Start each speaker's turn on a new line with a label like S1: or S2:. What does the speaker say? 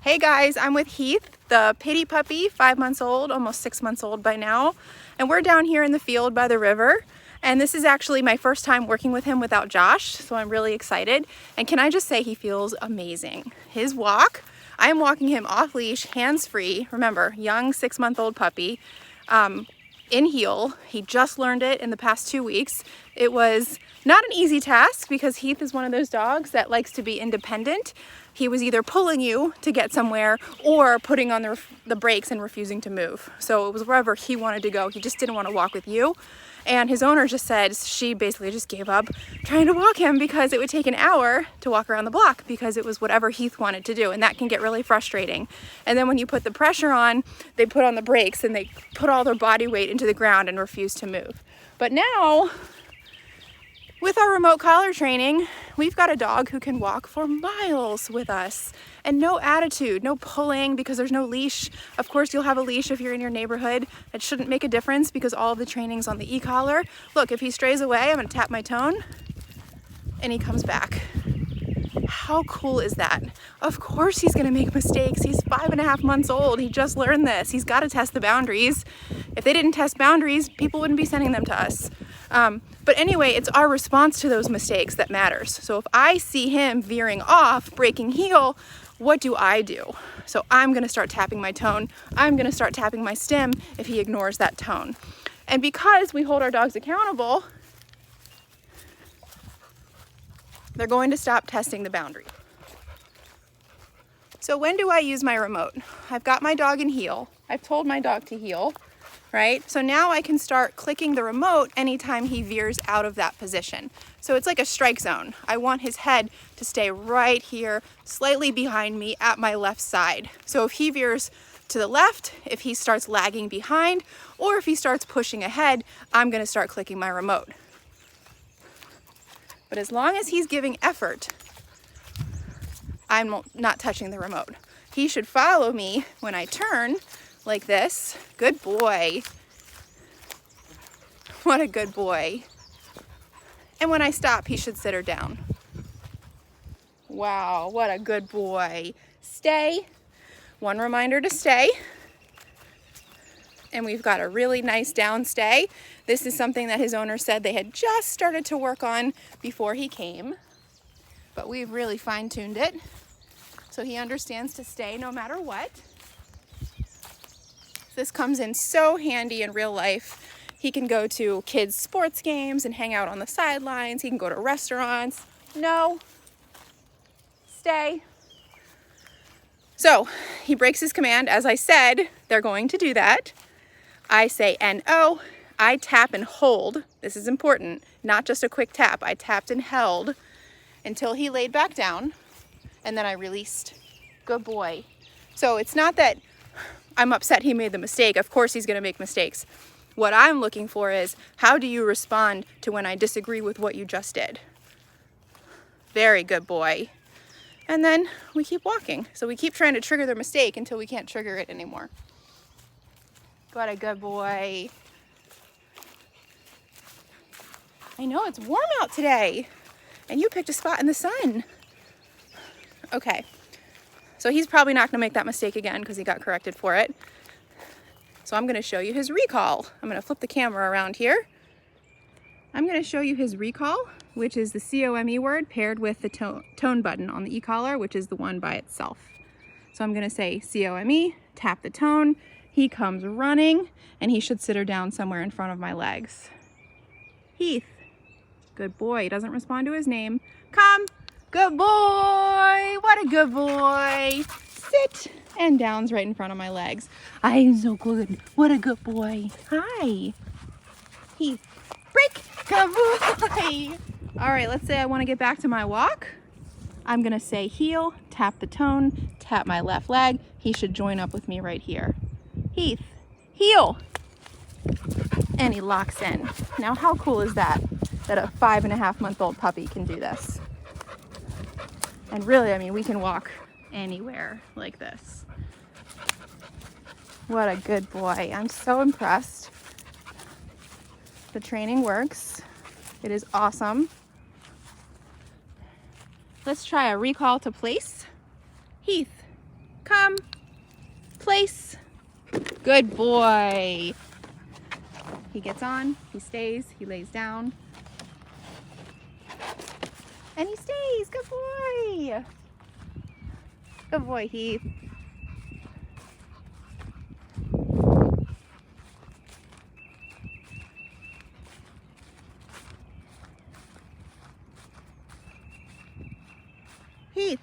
S1: Hey guys, I'm with Heath, the pitty puppy, 5 months old, almost 6 months old by now. And we're down here in the field by the river. And this is actually my first time working with him without Josh, so I'm really excited. And can I just say he feels amazing. His walk, I am walking him off leash, hands-free. Remember, young 6-month-old puppy, in heel. He just learned it in the past 2 weeks. It was not an easy task because Heath is one of those dogs that likes to be independent. He was either pulling you to get somewhere or putting on the brakes and refusing to move. So it was wherever he wanted to go. He just didn't want to walk with you. And his owner just said she basically just gave up trying to walk him because it would take an hour to walk around the block because it was whatever Heath wanted to do. And that can get really frustrating. And then when you put the pressure on, they put on the brakes and they put all their body weight into the ground and refuse to move. But now, with our remote collar training, we've got a dog who can walk for miles with us and no attitude, no pulling because there's no leash. Of course, you'll have a leash if you're in your neighborhood. It shouldn't make a difference because all of the training's on the e-collar. Look, if he strays away, I'm gonna tap my tone and he comes back. How cool is that? Of course he's gonna make mistakes. He's 5.5 months old. He just learned this. He's gotta test the boundaries. If they didn't test boundaries, people wouldn't be sending them to us. But anyway, it's our response to those mistakes that matters. So if I see him veering off, breaking heel, what do? So I'm gonna start tapping my tone. I'm gonna start tapping my stem if he ignores that tone. And because we hold our dogs accountable, they're going to stop testing the boundary. So when do I use my remote? I've got my dog in heel. I've told my dog to heel, right? So now I can start clicking the remote anytime he veers out of that position. So it's like a strike zone. I want his head to stay right here, slightly behind me at my left side. So if he veers to the left, if he starts lagging behind, or if he starts pushing ahead, I'm gonna start clicking my remote. But as long as he's giving effort, I'm not touching the remote. He should follow me when I turn like this. Good boy. What a good boy. And when I stop, he should sit her down. Wow, what a good boy. Stay. One reminder to stay. And we've got a really nice down stay. This is something that his owner said they had just started to work on before he came, but we've really fine-tuned it so he understands to stay no matter what. This comes in so handy in real life. He can go to kids' sports games and hang out on the sidelines. He can go to restaurants. No, stay. So he breaks his command. As I said, they're going to do that. I say N-O, I tap and hold. This is important, not just a quick tap. I tapped and held until he laid back down, and then I released. Good boy. So it's not that I'm upset he made the mistake. Of course he's gonna make mistakes. What I'm looking for is, how do you respond to when I disagree with what you just did? Very good boy. And then we keep walking. So we keep trying to trigger their mistake until we can't trigger it anymore. What a good boy. I know it's warm out today and you picked a spot in the sun. Okay, so he's probably not gonna make that mistake again because he got corrected for it. So I'm gonna show you his recall. I'm gonna flip the camera around here. I'm gonna show you his recall, which is the COME word paired with the tone button on the e-collar, which is the one by itself. So I'm gonna say COME, tap the tone. He comes running and he should sit her down somewhere in front of my legs. Heath, good boy. He doesn't respond to his name. Come, good boy. What a good boy. Sit, and down's right in front of my legs. I'm so good. What a good boy. Hi. Heath, break. Good boy. All right, let's say I want to get back to my walk. I'm gonna say heel, tap the tone, tap my left leg. He should join up with me right here. Heath, heel. And he locks in. Now, how cool is that? That a 5.5-month-old puppy can do this. And really, I mean, we can walk anywhere like this. What a good boy. I'm so impressed. The training works. It is awesome. Let's try a recall to place. Heath, Come. Place. Good boy. He gets on, he stays, he lays down. And he stays. Good boy. Good boy, Heath. Heath.